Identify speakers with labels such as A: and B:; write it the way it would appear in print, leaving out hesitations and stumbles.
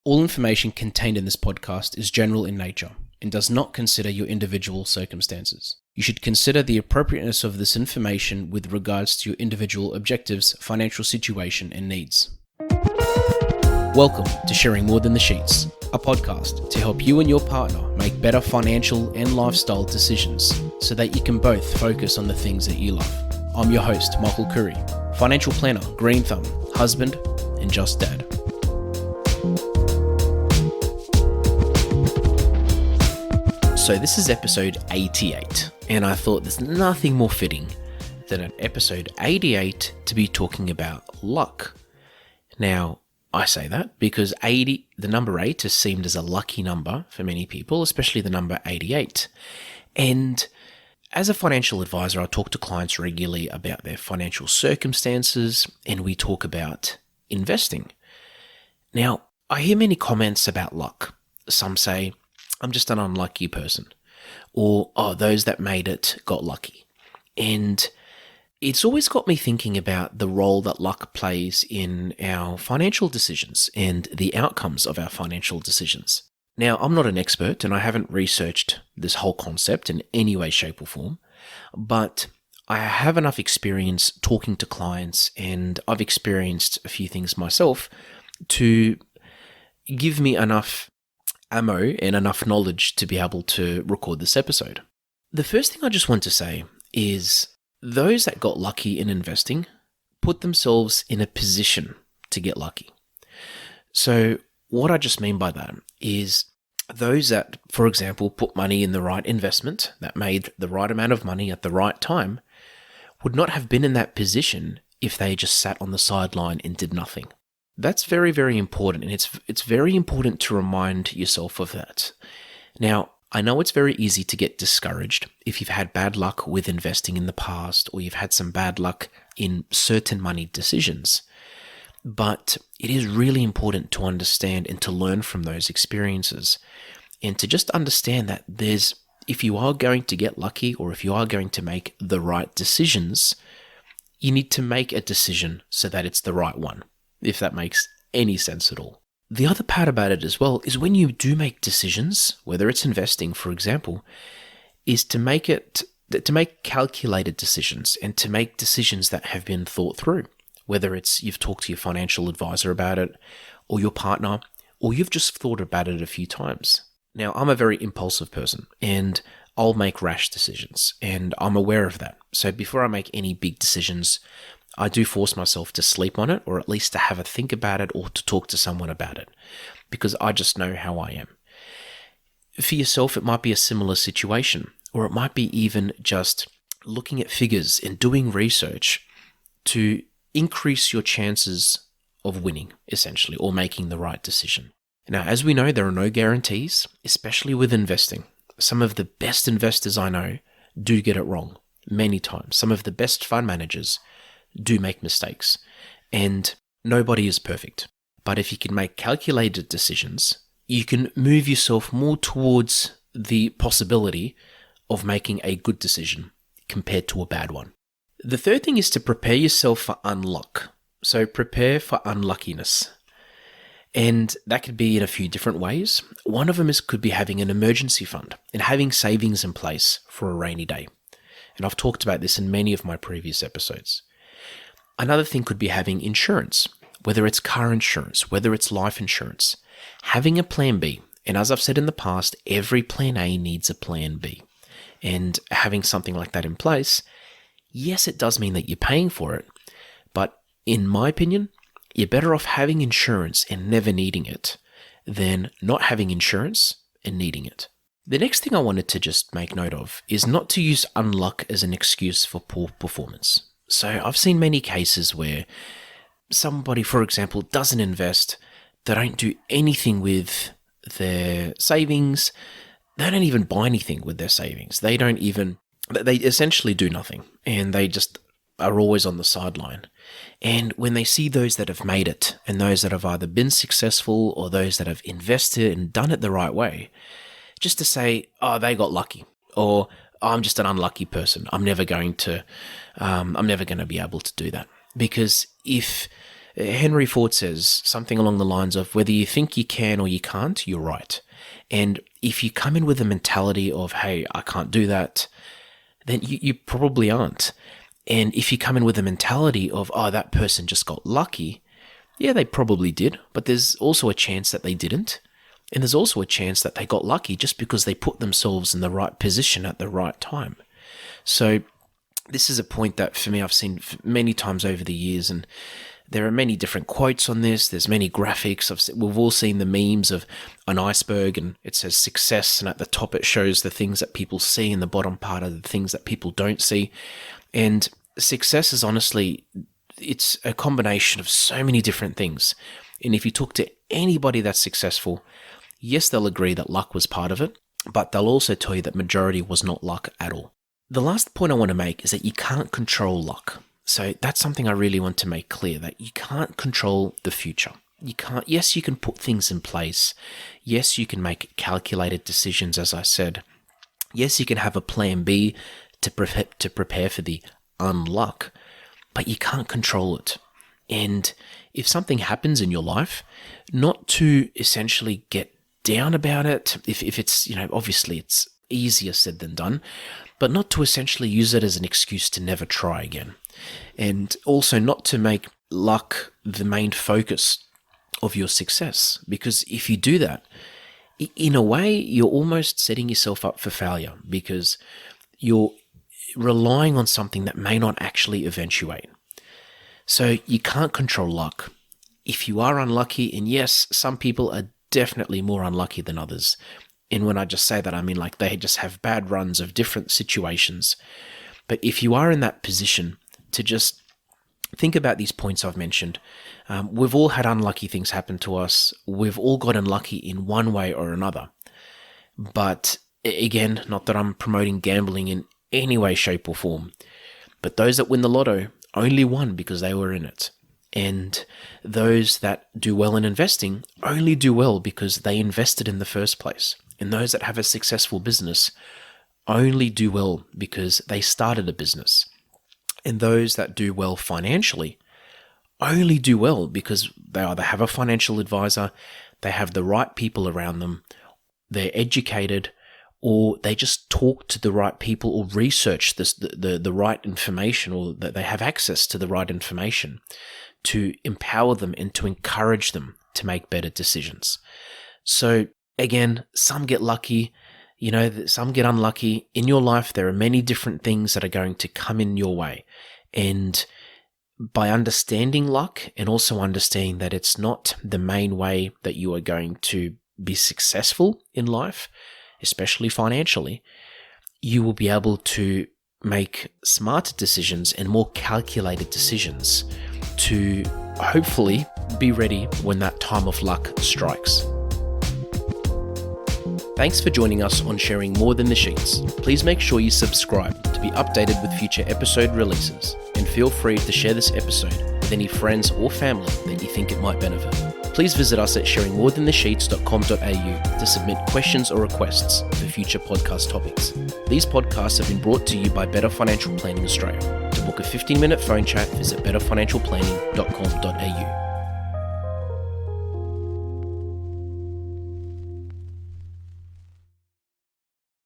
A: All information contained in this podcast is general in nature and does not consider your individual circumstances. You should consider the appropriateness of this information with regards to your individual objectives, financial situation, and needs. Welcome to Sharing More Than the Sheets, a podcast to help you and your partner make better financial and lifestyle decisions so that you can both focus on the things that you love. I'm your host, Michael Khouri, financial planner, green thumb, husband, and just dad. So this is episode 88, and I thought there's nothing more fitting than at episode 88 to be talking about luck. Now, I say that because the number 8 is seen as a lucky number for many people, especially the number 88. And as a financial advisor, I talk to clients regularly about their financial circumstances, and we talk about investing. Now, I hear many comments about luck. Some say, I'm just an unlucky person, or, those that made it got lucky. And it's always got me thinking about the role that luck plays in our financial decisions and the outcomes of our financial decisions. Now, I'm not an expert and I haven't researched this whole concept in any way, shape, or form, but I have enough experience talking to clients, and I've experienced a few things myself to give me enough ammo and enough knowledge to be able to record this episode. The first thing I just want to say is those that got lucky in investing put themselves in a position to get lucky. So what I just mean by that is those that, for example, put money in the right investment that made the right amount of money at the right time would not have been in that position if they just sat on the sideline and did nothing. That's very, very important, and it's very important to remind yourself of that. Now, I know it's very easy to get discouraged if you've had bad luck with investing in the past, or you've had some bad luck in certain money decisions. But it is really important to understand and to learn from those experiences, and to just understand that if you are going to get lucky, or if you are going to make the right decisions, you need to make a decision so that it's the right one, if that makes any sense at all. The other part about it as well is when you do make decisions, whether it's investing, for example, is to make calculated decisions and to make decisions that have been thought through, whether it's you've talked to your financial advisor about it, or your partner, or you've just thought about it a few times. Now, I'm a very impulsive person, and I'll make rash decisions, and I'm aware of that. So before I make any big decisions, I do force myself to sleep on it, or at least to have a think about it, or to talk to someone about it, because I just know how I am. For yourself, it might be a similar situation, or it might be even just looking at figures and doing research to increase your chances of winning, essentially, or making the right decision. Now, as we know, there are no guarantees, especially with investing. Some of the best investors I know do get it wrong many times. Some of the best fund managers do make mistakes, and nobody is perfect. But if you can make calculated decisions, you can move yourself more towards the possibility of making a good decision compared to a bad one. The third thing is to prepare yourself for unluck. So prepare for unluckiness. And that could be in a few different ways. One of them could be having an emergency fund and having savings in place for a rainy day. And I've talked about this in many of my previous episodes. Another thing could be having insurance, whether it's car insurance, whether it's life insurance. Having a plan B. And as I've said in the past, every plan A needs a plan B. And having something like that in place, yes, it does mean that you're paying for it. But in my opinion, you're better off having insurance and never needing it than not having insurance and needing it. The next thing I wanted to just make note of is not to use unluck as an excuse for poor performance. So I've seen many cases where somebody, for example, doesn't invest, they don't do anything with their savings, they don't even buy anything with their savings, they essentially do nothing, and they just are always on the sideline. And when they see those that have made it, and those that have either been successful or those that have invested and done it the right way, just to say, they got lucky, or I'm just an unlucky person. I'm never going to be able to do that. Because if Henry Ford says something along the lines of, whether you think you can or you can't, you're right. And if you come in with a mentality of, hey, I can't do that, then you probably aren't. And if you come in with a mentality of, oh, that person just got lucky, yeah, they probably did, but there's also a chance that they didn't. And there's also a chance that they got lucky just because they put themselves in the right position at the right time. So this is a point that for me I've seen many times over the years, and there are many different quotes on this. There's many graphics. We've all seen the memes of an iceberg and it says success, and at the top it shows the things that people see and the bottom part are the things that people don't see. And success is honestly, it's a combination of so many different things. And if you talk to anybody that's successful, yes, they'll agree that luck was part of it, but they'll also tell you that majority was not luck at all. The last point I want to make is that you can't control luck. So that's something I really want to make clear, that you can't control the future. You can't. Yes, you can put things in place. Yes, you can make calculated decisions, as I said. Yes, you can have a plan B to prepare for the unluck, but you can't control it. And if something happens in your life, not to essentially get down about it, if it's, obviously it's easier said than done, but not to essentially use it as an excuse to never try again. And also not to make luck the main focus of your success, because if you do that, in a way, you're almost setting yourself up for failure, because you're relying on something that may not actually eventuate. So you can't control luck. If you are unlucky, and yes, some people are definitely more unlucky than others. And when I just say that, I mean like they just have bad runs of different situations. But if you are in that position to just think about these points I've mentioned, we've all had unlucky things happen to us. We've all got unlucky in one way or another. But again, not that I'm promoting gambling in any way, shape or form, but those that win the lotto only won because they were in it. And those that do well in investing only do well because they invested in the first place. And those that have a successful business only do well because they started a business. And those that do well financially only do well because they either have a financial advisor, they have the right people around them, they're educated, or they just talk to the right people or research the right information, or that they have access to the right information to empower them and to encourage them to make better decisions. So again, some get lucky, some get unlucky. In your life, there are many different things that are going to come in your way. And by understanding luck and also understanding that it's not the main way that you are going to be successful in life, especially financially, you will be able to make smarter decisions and more calculated decisions to hopefully be ready when that time of luck strikes. Thanks for joining us on Sharing More Than the Sheets. Please make sure you subscribe to be updated with future episode releases, and feel free to share this episode with any friends or family that you think it might benefit. Please visit us at sharingmorethanthesheets.com.au to submit questions or requests for future podcast topics. These podcasts have been brought to you by Better Financial Planning Australia. To book a 15-minute phone chat, visit betterfinancialplanning.com.au.